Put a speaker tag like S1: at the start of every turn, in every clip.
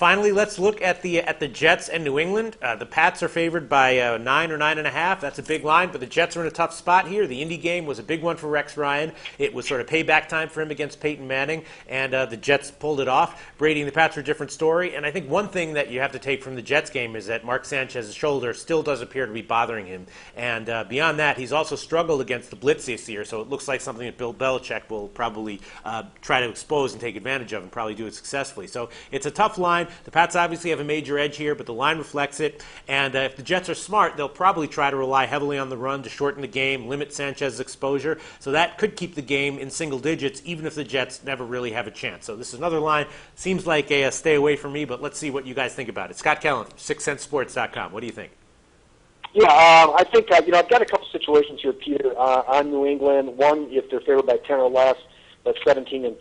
S1: Finally, let's look at the Jets and New England. The Pats are favored by 9 or 9.5. That's a big line, but the Jets are in a tough spot here. The Indy game was a big one for Rex Ryan. It was sort of payback time for him against Peyton Manning, and the Jets pulled it off. Brady and the Pats are a different story, and I think one thing that you have to take from the Jets game is that Mark Sanchez's shoulder still does appear to be bothering him, and beyond that, he's also struggled against the blitz this year, so it looks like something that Bill Belichick will probably try to expose and take advantage of and probably do it successfully. So it's a tough line. The Pats obviously have a major edge here, but the line reflects it. And if the Jets are smart, they'll probably try to rely heavily on the run to shorten the game, limit Sanchez's exposure. So that could keep the game in single digits, even if the Jets never really have a chance. So this is another line. Seems like a stay away from me, but let's see what you guys think about it. Scott Kellen from SixCentSports.com. What do you think?
S2: Yeah, I think, I've got a couple situations here, Peter, on New England. One, if they're favored by 10 or less, that's 17-3-0,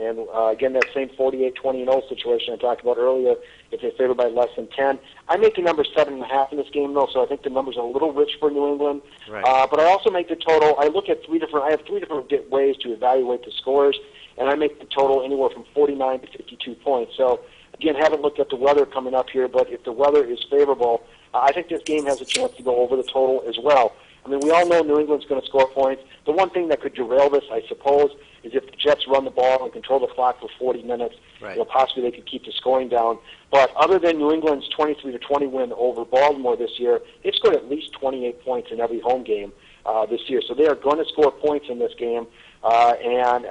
S2: and again, that same 48-20-0 situation I talked about earlier, if they're favored by less than 10. I make the number 7.5 in this game, though, so I think the number's a little rich for New England.
S1: Right.
S2: But I also make the total. I look at I have three different ways to evaluate the scores, and I make the total anywhere from 49 to 52 points. So, again, haven't looked at the weather coming up here, but if the weather is favorable, I think this game has a chance to go over the total as well. I mean, we all know New England's going to score points. The one thing that could derail this, I suppose, is if the Jets run the ball and control the clock for 40 minutes,
S1: right.
S2: Possibly they could keep the scoring down. But other than New England's 23-20 win over Baltimore this year, they've scored at least 28 points in every home game this year. So they are going to score points in this game. And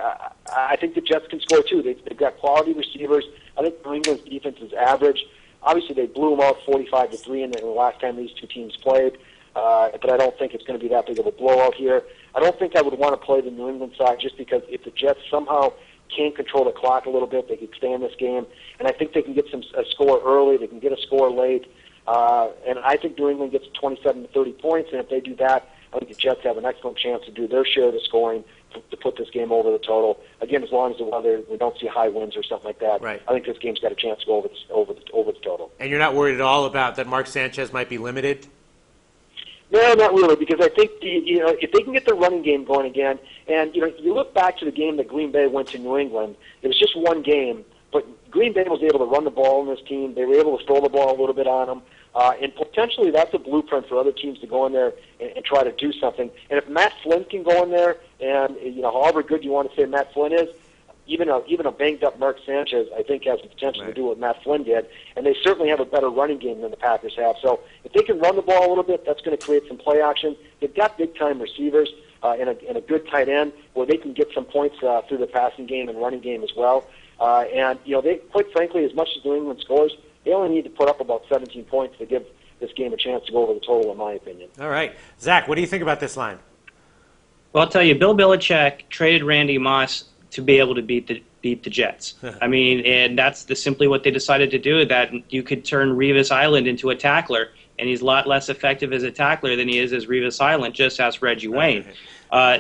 S2: I think the Jets can score, too. They've got quality receivers. I think New England's defense is average. Obviously, they blew them out 45-3 in the last time these two teams played. But I don't think it's going to be that big of a blowout here. I don't think I would want to play the New England side just because if the Jets somehow can't control the clock a little bit, they could stay in this game. And I think they can get a score early. They can get a score late. And I think New England gets 27 to 30 points. And if they do that, I think the Jets have an excellent chance to do their share of the scoring to put this game over the total. Again, as long as the weather, we don't see high winds or something like that.
S1: Right.
S2: I think this game's got a chance to go over the total.
S1: And you're not worried at all about that Mark Sanchez might be limited?
S2: No, not really, because I think if they can get the running game going again, and you look back to the game that Green Bay went to New England, it was just one game, but Green Bay was able to run the ball in this team. They were able to throw the ball a little bit on them, and potentially that's a blueprint for other teams to go in there and try to do something. And if Matt Flynn can go in there, and however good you want to say Matt Flynn is, even a banged-up Mark Sanchez, I think, has the potential to do what Matt Flynn did, and they certainly have a better running game than the Packers have. So if they can run the ball a little bit, that's going to create some play action. They've got big-time receivers and a good tight end where they can get some points through the passing game and running game as well. And they, quite frankly, as much as New England scores, they only need to put up about 17 points to give this game a chance to go over the total, in my opinion.
S1: All right. Zach, what do you think about this line?
S3: Well, I'll tell you, Bill Belichick traded Randy Moss to be able to beat the Jets. I mean, and that's simply what they decided to do, that you could turn Revis Island into a tackler, and he's a lot less effective as a tackler than he is as Revis Island, just as Reggie Wayne.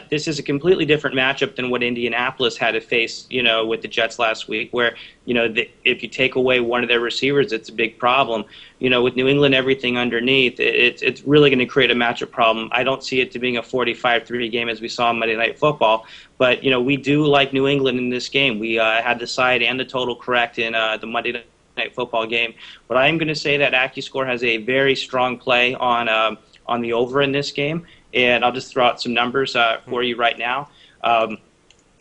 S3: This is a completely different matchup than what Indianapolis had to face, with the Jets last week, where, if you take away one of their receivers, it's a big problem. With New England, everything underneath, it's really going to create a matchup problem. I don't see it to being a 45-3 game as we saw on Monday Night Football, but, we do like New England in this game. We had the side and the total correct in the Monday Night Football game. But I am going to say that AccuScore has a very strong play on the over in this game. And I'll just throw out some numbers for you right now.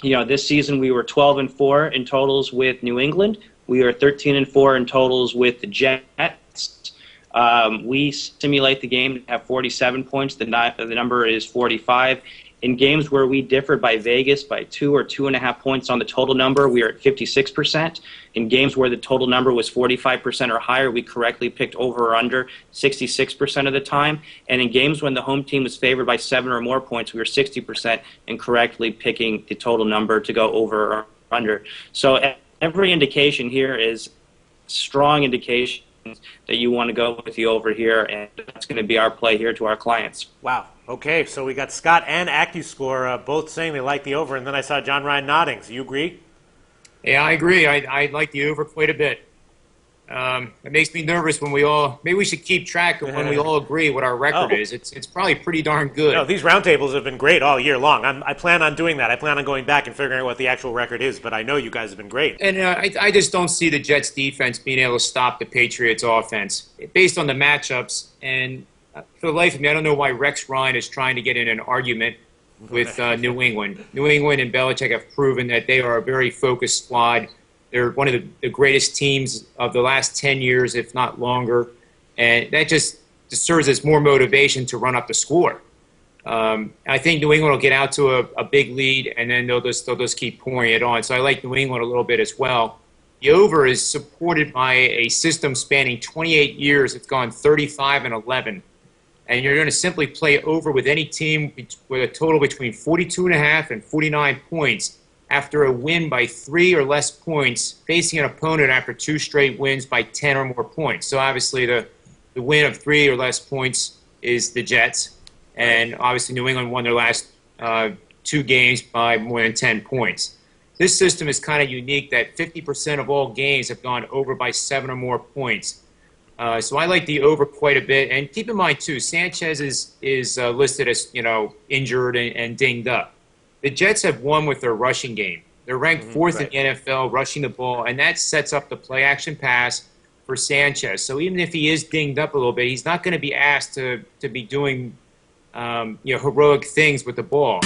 S3: This season we were 12-4 in totals with New England. We are 13-4 in totals with the Jets. We simulate the game to have 47 points. The number is 45. In games where we differed by Vegas by 2 or 2.5 points on the total number, we are at 56%. In games where the total number was 45% or higher, we correctly picked over or under 66% of the time. And in games when the home team was favored by 7 or more points, we were 60% and correctly picking the total number to go over or under. So every indication here is strong indication that you want to go with the over here, and that's going to be our play here to our clients.
S1: Wow. Okay, so we got Scott and AccuScore both saying they like the over, and then I saw John Ryan nodding. So you agree?
S4: Yeah, I agree. I like the over quite a bit. It makes me nervous when maybe we should keep track of when we all agree what our record is. It's probably pretty darn good.
S1: No, these roundtables have been great all year long. I plan on doing that. I plan on going back and figuring out what the actual record is, but I know you guys have been great.
S4: And I just don't see the Jets defense being able to stop the Patriots offense based on the matchups. And for the life of me, I don't know why Rex Ryan is trying to get in an argument with New England. New England and Belichick have proven that they are a very focused squad. They're one of the greatest teams of the last 10 years, if not longer. And that just serves as more motivation to run up the score. I think New England will get out to a big lead, and then they'll just keep pouring it on. So I like New England a little bit as well. The over is supported by a system spanning 28 years. It's gone 35-11. And you're going to simply play over with any team with a total between 42.5 and 49 points after a win by 3 or less points, facing an opponent after 2 straight wins by 10 or more points. So obviously the win of 3 or less points is the Jets. And obviously New England won their last 2 games by more than 10 points. This system is kind of unique that 50% of all games have gone over by 7 or more points. So I like the over quite a bit. And keep in mind, too, Sanchez is listed as, injured and dinged up. The Jets have won with their rushing game. They're ranked 4th in the NFL rushing the ball, and that sets up the play-action pass for Sanchez. So even if he is dinged up a little bit, he's not going to be asked to be doing heroic things with the ball.